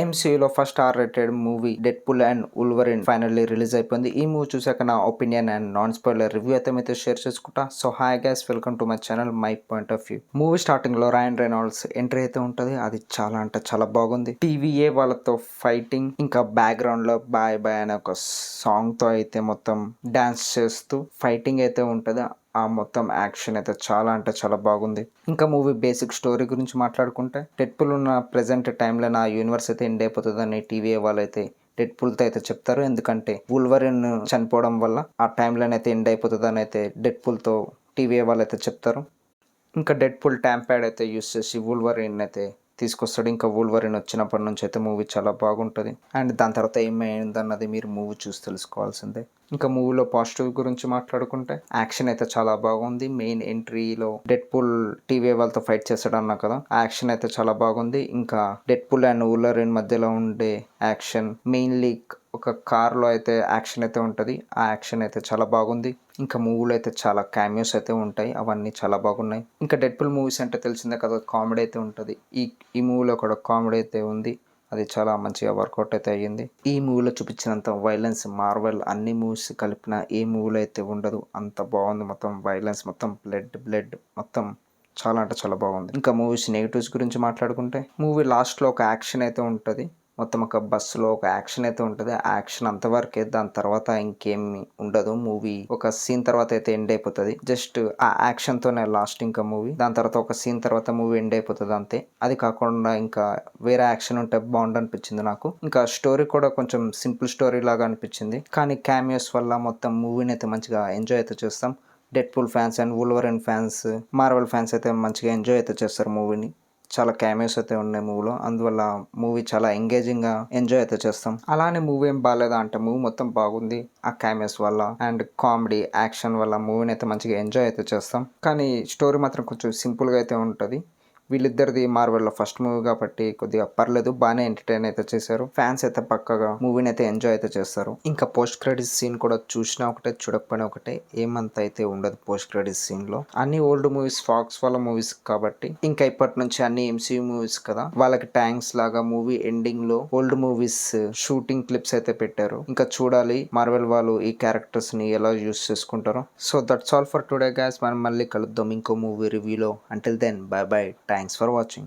ఎంసీయూలో first R rated movie Deadpool and Wolverine finally release అయిపోయింది. ఈ movie చూసాక నా opinion and non spoiler review అయితే మీతో షేర్ చేసుకుంటా. So hi guys, welcome to my channel my point of view. Movie starting లో Ryan Reynolds entry అయితే ఉంటుంది. అది చాలా అంటే చాలా బాగుంది. టీవీఏ వాళ్ళతో ఫైటింగ్, ఇంకా బ్యాక్గ్రౌండ్ లో బాయ్ బాయ్ అనే ఒక సాంగ్ తో అయితే మొత్తం డాన్స్ చేస్తూ ఫైటింగ్ అయితే ఉంటది. ఆ మొత్తం యాక్షన్ అయితే చాలా అంటే చాలా బాగుంది. ఇంకా మూవీ బేసిక్ స్టోరీ గురించి మాట్లాడుకుంటే, డెడ్పూల్ ఉన్న ప్రెసెంట్ టైంలో నా యూనివర్స్ అయితే ఎండ్ అయిపోతుందని టీవీ వాళ్ళైతే డెడ్పూల్తో అయితే చెప్తారు. ఎందుకంటే వూల్వరిన్ చనిపోవడం వల్ల ఆ టైంలోనైతే ఎండ్ అయిపోతుందని అయితే డెడ్పూల్తో టీవీ వాళ్ళైతే చెప్తారు. ఇంకా డెడ్పూల్ ట్యాంప్యాడ్ అయితే యూస్ చేసి వూల్వరిన్ అయితే తీసుకొస్తాడు. ఇంకా వూల్వరిన్ వచ్చినప్పటి నుంచి అయితే మూవీ చాలా బాగుంటుంది. అండ్ దాని తర్వాత ఏమైందన్నది మీరు మూవీ చూసి తెలుసుకోవాల్సిందే. ఇంకా మూవీలో పాజిటివ్ గురించి మాట్లాడుకుంటే, యాక్షన్ అయితే చాలా బాగుంది. మెయిన్ ఎంట్రీలో డెడ్పూల్ టీవీ వాళ్ళతో ఫైట్ చేస్తాడు అన్నా కదా, ఆ యాక్షన్ అయితే చాలా బాగుంది. ఇంకా డెడ్పూల్ అండ్ వూల్వరిన్ మధ్యలో ఉండే యాక్షన్, మెయిన్లీ ఒక కార్లో అయితే యాక్షన్ అయితే ఉంటుంది. ఆ యాక్షన్ అయితే చాలా బాగుంది. ఇంకా మూవీలో అయితే చాలా క్యామియోస్ అయితే ఉంటాయి, అవన్నీ చాలా బాగున్నాయి. ఇంకా డెడ్పూల్ మూవీస్ అంటే తెలిసిందే కదా, కామెడీ అయితే ఉంటుంది. ఈ మూవీలో కూడా కామెడీ అయితే ఉంది. అది చాలా మంచిగా వర్కౌట్ అయితే అయ్యింది. ఈ మూవీలో చూపించినంత వైలెన్స్ మార్వెల్ అన్ని మూవీస్ కలిపిన ఏ మూవీలో అయితే ఉండదు. అంత బాగుంది. మొత్తం వైలెన్స్, మొత్తం బ్లడ్ మొత్తం చాలా అంటే చాలా బాగుంది. ఇంకా మూవీస్ నెగిటివ్స్ గురించి మాట్లాడుకుంటే, మూవీ లాస్ట్లో ఒక యాక్షన్ అయితే ఉంటుంది. మొత్తం ఒక బస్సులో ఒక యాక్షన్ అయితే ఉంటుంది. ఆ యాక్షన్ అంతవరకే, దాని తర్వాత ఇంకేమి ఉండదు. మూవీ ఒక సీన్ తర్వాత అయితే ఎండ్ అయిపోతుంది. జస్ట్ ఆ యాక్షన్ తోనే లాస్ట్ ఇంకా మూవీ. దాని తర్వాత ఒక సీన్ తర్వాత మూవీ ఎండ్ అయిపోతుంది అంతే. అది కాకుండా ఇంకా వేరే యాక్షన్ ఉంటే బాగుండు అనిపించింది నాకు. ఇంకా స్టోరీ కూడా కొంచెం సింపుల్ స్టోరీ లాగా అనిపించింది. కానీ క్యామియోస్ వల్ల మొత్తం మూవీని అయితే మంచిగా ఎంజాయ్ అయితే చేస్తాం. Deadpool fans and Wolverine fans, Marvel fans అయితే మంచిగా ఎంజాయ్ అయితే చేస్తారు మూవీని. చాలా క్యామియోస్ అయితే ఉన్నాయి మూవీలో, అందువల్ల మూవీ చాలా ఎంగేజింగ్గా ఎంజాయ్ అయితే చేస్తాం. అలానే మూవీ ఏం బాగాలేదా అంటే, మూవీ మొత్తం బాగుంది. ఆ క్యామియోస్ వల్ల అండ్ కామెడీ యాక్షన్ వల్ల మూవీని అయితే మంచిగా ఎంజాయ్ అయితే చేస్తాం. కానీ స్టోరీ మాత్రం కొంచెం సింపుల్గా అయితే ఉంటుంది. వీళ్ళిద్దరిది మార్వెల్లో ఫస్ట్ మూవీ కాబట్టి కొద్దిగా పర్లేదు, బాగానే ఎంటర్టైన్ అయితే చేశారు. ఫ్యాన్స్ అయితే పక్కగా మూవీని అయితే ఎంజాయ్ అయితే చేస్తారు. ఇంకా పోస్ట్ క్రెడిట్ సీన్ కూడా చూసినా ఒకటే, చూడకపోయినా ఒకటే, ఏమంత అయితే ఉండదు పోస్ట్ క్రెడిట్ సీన్ లో. అన్ని ఓల్డ్ మూవీస్, ఫాక్స్ వాళ్ళ మూవీస్ కాబట్టి ఇంకా ఇప్పటి నుంచి అన్ని ఎంసీయూ మూవీస్ కదా, వాళ్ళకి ట్యాంక్స్ లాగా మూవీ ఎండింగ్ లో ఓల్డ్ మూవీస్ షూటింగ్ క్లిప్స్ అయితే పెట్టారు. ఇంకా చూడాలి మార్వెల్ వాళ్ళు ఈ క్యారెక్టర్స్ ని ఎలా యూస్ చేసుకుంటారో. So that's all for today guys. మనం మళ్ళీ కలుద్దాం ఇంకో మూవీ రివ్యూలో. Until then bye bye. Thanks for watching.